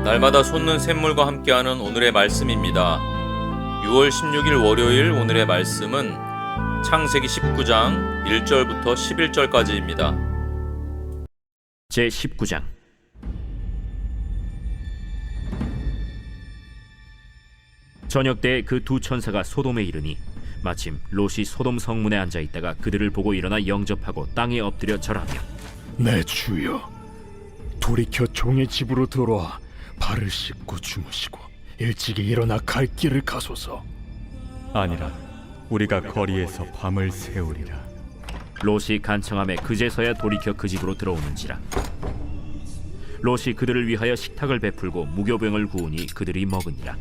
날마다 솟는 샘물과 함께하는 오늘의 말씀입니다. 6월 16일 월요일 오늘의 말씀은 창세기 19장 1절부터 11절까지입니다. 제19장. 저녁 때 그 두 천사가 소돔에 이르니 마침 롯이 소돔 성문에 앉아 있다가 그들을 보고 일어나 영접하고 땅에 엎드려 절하며, 내 주여, 돌이켜 종의 집으로 들어와 발을 씻고 주무시고 일찍이 일어나 갈 길을 가소서. 아니라 우리가 거리에서 밤을 새우리라. 롯이 간청함에 그제서야 돌이켜 그 집으로 들어오는지라. 롯이 그들을 위하여 식탁을 베풀고 무교병을 구우니 그들이 먹으니라.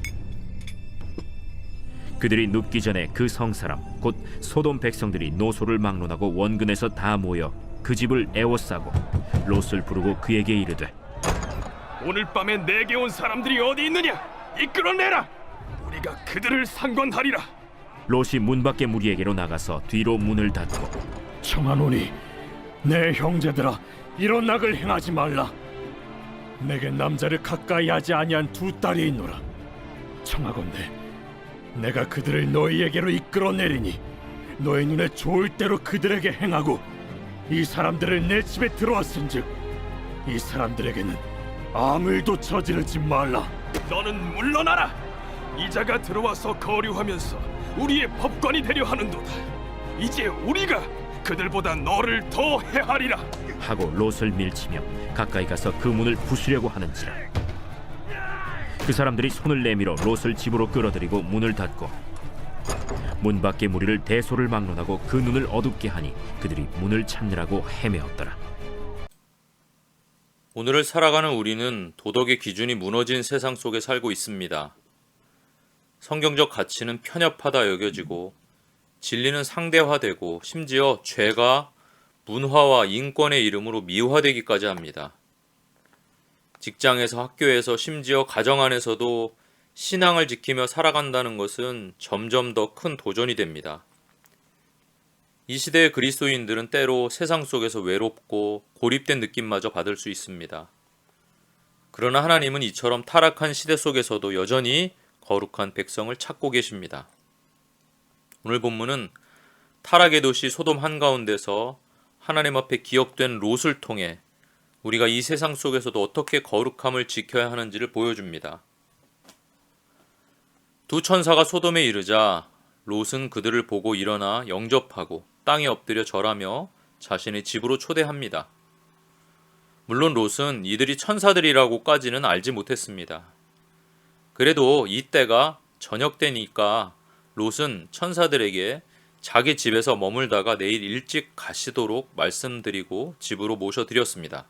그들이 눕기 전에 그 성사람 곧 소돔 백성들이 노소를 막론하고 원근에서 다 모여 그 집을 에워싸고 롯을 부르고 그에게 이르되, 오늘 밤에 내게 온 사람들이 어디 있느냐? 이끌어내라. 우리가 그들을 상관하리라. 롯이 문 밖에 무리에게로 나가서 뒤로 문을 닫고, 청하노니 내 형제들아, 이런 낙을 행하지 말라. 내게 남자를 가까이 하지 아니한 두 딸이 있노라. 청하건대 내가 그들을 너희에게로 이끌어내리니 너희 눈에 좋을 대로 그들에게 행하고, 이 사람들을 내 집에 들어왔은즉 이 사람들에게는 아무 일도 저지르지 말라. 너는 물러나라. 이자가 들어와서 거류하면서 우리의 법관이 되려 하는도다. 이제 우리가 그들보다 너를 더 해하리라. 하고 롯을 밀치며 가까이 가서 그 문을 부수려고 하는지라. 그 사람들이 손을 내밀어 롯을 집으로 끌어들이고 문을 닫고 문 밖의 무리를 대소를 막론하고 그 눈을 어둡게 하니 그들이 문을 찾느라고 헤매었더라. 오늘을 살아가는 우리는 도덕의 기준이 무너진 세상 속에 살고 있습니다. 성경적 가치는 편협하다 여겨지고 진리는 상대화되고 심지어 죄가 문화와 인권의 이름으로 미화되기까지 합니다. 직장에서, 학교에서, 심지어 가정 안에서도 신앙을 지키며 살아간다는 것은 점점 더 큰 도전이 됩니다. 이 시대의 그리스도인들은 때로 세상 속에서 외롭고 고립된 느낌마저 받을 수 있습니다. 그러나 하나님은 이처럼 타락한 시대 속에서도 여전히 거룩한 백성을 찾고 계십니다. 오늘 본문은 타락의 도시 소돔 한가운데서 하나님 앞에 기억된 롯을 통해 우리가 이 세상 속에서도 어떻게 거룩함을 지켜야 하는지를 보여줍니다. 두 천사가 소돔에 이르자 롯은 그들을 보고 일어나 영접하고 땅에 엎드려 절하며 자신의 집으로 초대합니다. 물론 롯은 이들이 천사들이라고까지는 알지 못했습니다. 그래도 이때가 저녁 때니까 롯은 천사들에게 자기 집에서 머물다가 내일 일찍 가시도록 말씀드리고 집으로 모셔드렸습니다.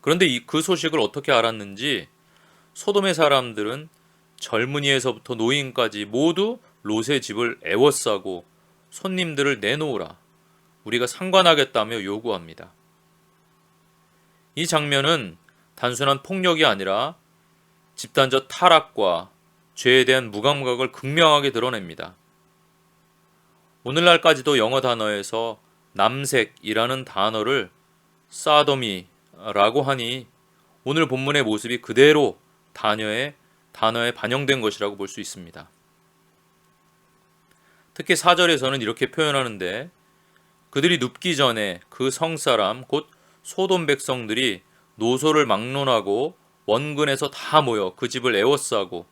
그런데 그 소식을 어떻게 알았는지 소돔의 사람들은 젊은이에서부터 노인까지 모두 롯의 집을 에워싸고 손님들을 내놓으라, 우리가 상관하겠다며 요구합니다. 이 장면은 단순한 폭력이 아니라 집단적 타락과 죄에 대한 무감각을 극명하게 드러냅니다. 오늘날까지도 영어 단어에서 남색이라는 단어를 사도미라고 하니 오늘 본문의 모습이 그대로 단어에 반영된 것이라고 볼 수 있습니다. 특히 4절에서는 이렇게 표현하는데, 그들이 눕기 전에 그 성사람 곧 소돔 백성들이 노소를 막론하고 원근에서 다 모여 그 집을 에워싸고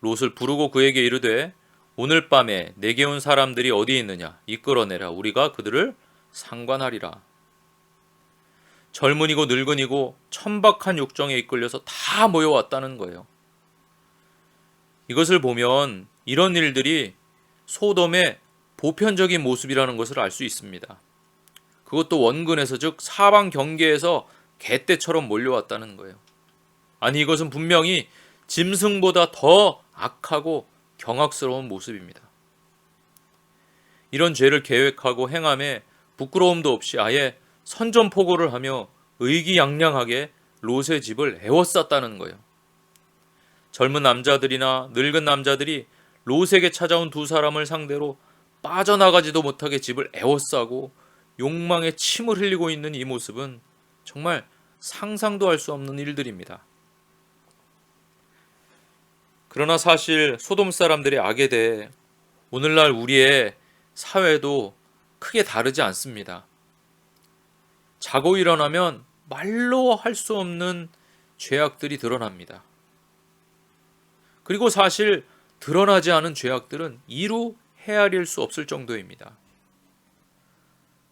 롯을 부르고 그에게 이르되, 오늘 밤에 내게 온 사람들이 어디 있느냐? 이끌어내라. 우리가 그들을 상관하리라. 젊은이고 늙은이고 천박한 욕정에 이끌려서 다 모여왔다는 거예요. 이것을 보면 이런 일들이 소돔의 보편적인 모습이라는 것을 알 수 있습니다. 그것도 원근에서, 즉 사방 경계에서 개떼처럼 몰려왔다는 거예요. 아니, 이것은 분명히 짐승보다 더 악하고 경악스러운 모습입니다. 이런 죄를 계획하고 행함에 부끄러움도 없이 아예 선전포고를 하며 의기양양하게 롯의 집을 에워쌌다는 거예요. 젊은 남자들이나 늙은 남자들이 롯에게 찾아온 두 사람을 상대로 빠져나가지도 못하게 집을 에워싸고 욕망에 침을 흘리고 있는 이 모습은 정말 상상도 할 수 없는 일들입니다. 그러나 사실 소돔 사람들의 악에 대해 오늘날 우리의 사회도 크게 다르지 않습니다. 자고 일어나면 말로 할 수 없는 죄악들이 드러납니다. 그리고 사실 드러나지 않은 죄악들은 이루 헤아릴 수 없을 정도입니다.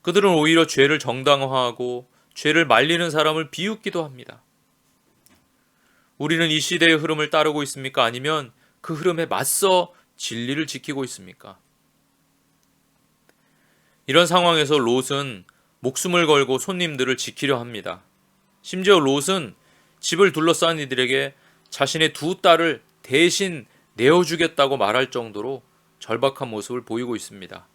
그들은 오히려 죄를 정당화하고 죄를 말리는 사람을 비웃기도 합니다. 우리는 이 시대의 흐름을 따르고 있습니까? 아니면 그 흐름에 맞서 진리를 지키고 있습니까? 이런 상황에서 롯은 목숨을 걸고 손님들을 지키려 합니다. 심지어 롯은 집을 둘러싼 이들에게 자신의 두 딸을 대신 내어주겠다고 말할 정도로 절박한 모습을 보이고 있습니다.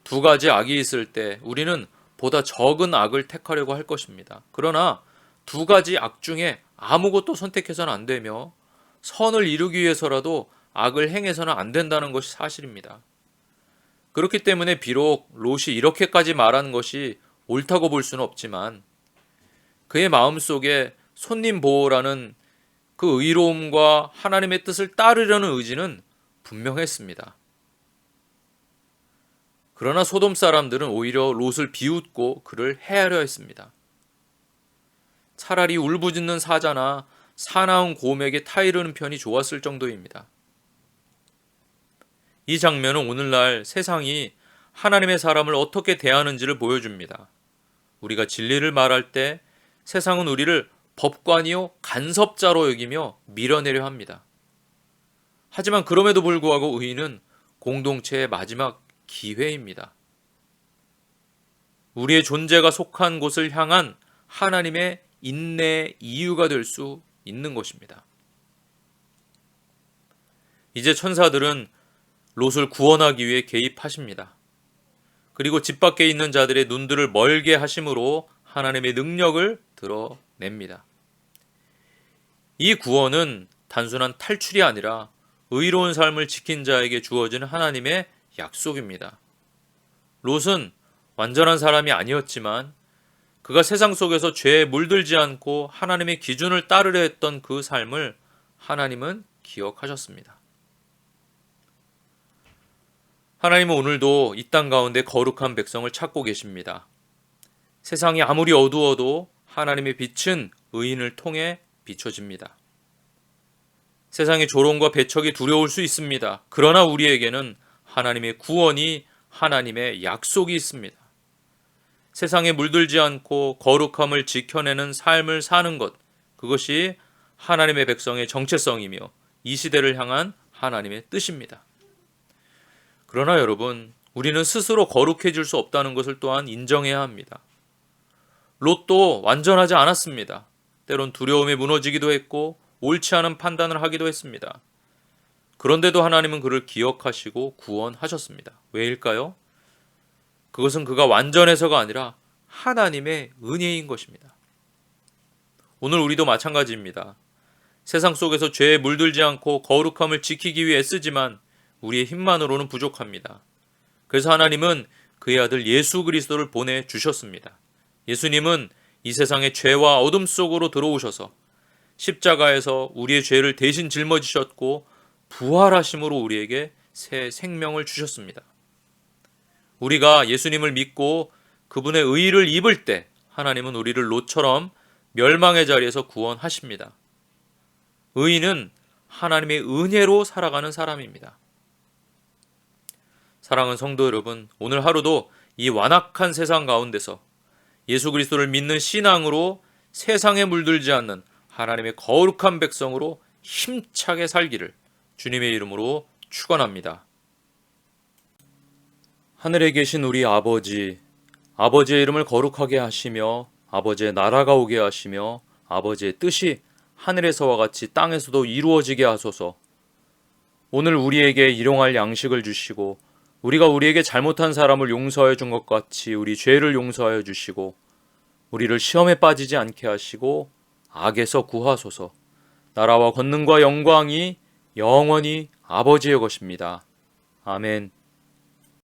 두 가지 악이 있을 때 우리는 보다 적은 악을 택하려고 할 것입니다. 그러나 두 가지 악 중에 아무것도 선택해서는 안 되며 선을 이루기 위해서라도 악을 행해서는 안 된다는 것이 사실입니다. 그렇기 때문에 비록 롯이 이렇게까지 말하는 것이 옳다고 볼 수는 없지만 그의 마음속에 손님 보호라는 그 의로움과 하나님의 뜻을 따르려는 의지는 분명했습니다. 그러나 소돔 사람들은 오히려 롯을 비웃고 그를 해하려 했습니다. 차라리 울부짖는 사자나 사나운 곰에게 타이르는 편이 좋았을 정도입니다. 이 장면은 오늘날 세상이 하나님의 사람을 어떻게 대하는지를 보여줍니다. 우리가 진리를 말할 때 세상은 우리를 법관이요 간섭자로 여기며 밀어내려 합니다. 하지만 그럼에도 불구하고 의인은 공동체의 마지막 기회입니다. 우리의 존재가 속한 곳을 향한 하나님의 인내의 이유가 될 수 있는 것입니다. 이제 천사들은 롯을 구원하기 위해 개입하십니다. 그리고 집 밖에 있는 자들의 눈들을 멀게 하심으로 하나님의 능력을 드러냅니다. 이 구원은 단순한 탈출이 아니라 의로운 삶을 지킨 자에게 주어지는 하나님의 약속입니다. 롯은 완전한 사람이 아니었지만 그가 세상 속에서 죄에 물들지 않고 하나님의 기준을 따르려 했던 그 삶을 하나님은 기억하셨습니다. 하나님은 오늘도 이 땅 가운데 거룩한 백성을 찾고 계십니다. 세상이 아무리 어두워도 하나님의 빛은 의인을 통해 비춰집니다. 세상의 조롱과 배척이 두려울 수 있습니다. 그러나 우리에게는 하나님의 구원이 하나님의 약속이 있습니다. 세상에 물들지 않고 거룩함을 지켜내는 삶을 사는 것, 그것이 하나님의 백성의 정체성이며 이 시대를 향한 하나님의 뜻입니다. 그러나 여러분, 우리는 스스로 거룩해질 수 없다는 것을 또한 인정해야 합니다. 롯도 완전하지 않았습니다. 때론 두려움에 무너지기도 했고 옳지 않은 판단을 하기도 했습니다. 그런데도 하나님은 그를 기억하시고 구원하셨습니다. 왜일까요? 그것은 그가 완전해서가 아니라 하나님의 은혜인 것입니다. 오늘 우리도 마찬가지입니다. 세상 속에서 죄에 물들지 않고 거룩함을 지키기 위해 애쓰지만 우리의 힘만으로는 부족합니다. 그래서 하나님은 그의 아들 예수 그리스도를 보내주셨습니다. 예수님은 이 세상의 죄와 어둠 속으로 들어오셔서 십자가에서 우리의 죄를 대신 짊어지셨고 부활하심으로 우리에게 새 생명을 주셨습니다. 우리가 예수님을 믿고 그분의 의의를 입을 때 하나님은 우리를 롯처럼 멸망의 자리에서 구원하십니다. 의인은 하나님의 은혜로 살아가는 사람입니다. 사랑하는 성도 여러분, 오늘 하루도 이 완악한 세상 가운데서 예수 그리스도를 믿는 신앙으로 세상에 물들지 않는 하나님의 거룩한 백성으로 힘차게 살기를 주님의 이름으로 축원합니다. 하늘에 계신 우리 아버지, 아버지의 이름을 거룩하게 하시며 아버지의 나라가 오게 하시며 아버지의 뜻이 하늘에서와 같이 땅에서도 이루어지게 하소서. 오늘 우리에게 일용할 양식을 주시고 우리가 우리에게 잘못한 사람을 용서해 준 것 같이 우리 죄를 용서하여 주시고 우리를 시험에 빠지지 않게 하시고 악에서 구하소서. 나라와 권능과 영광이 영원히 아버지의 것입니다. 아멘.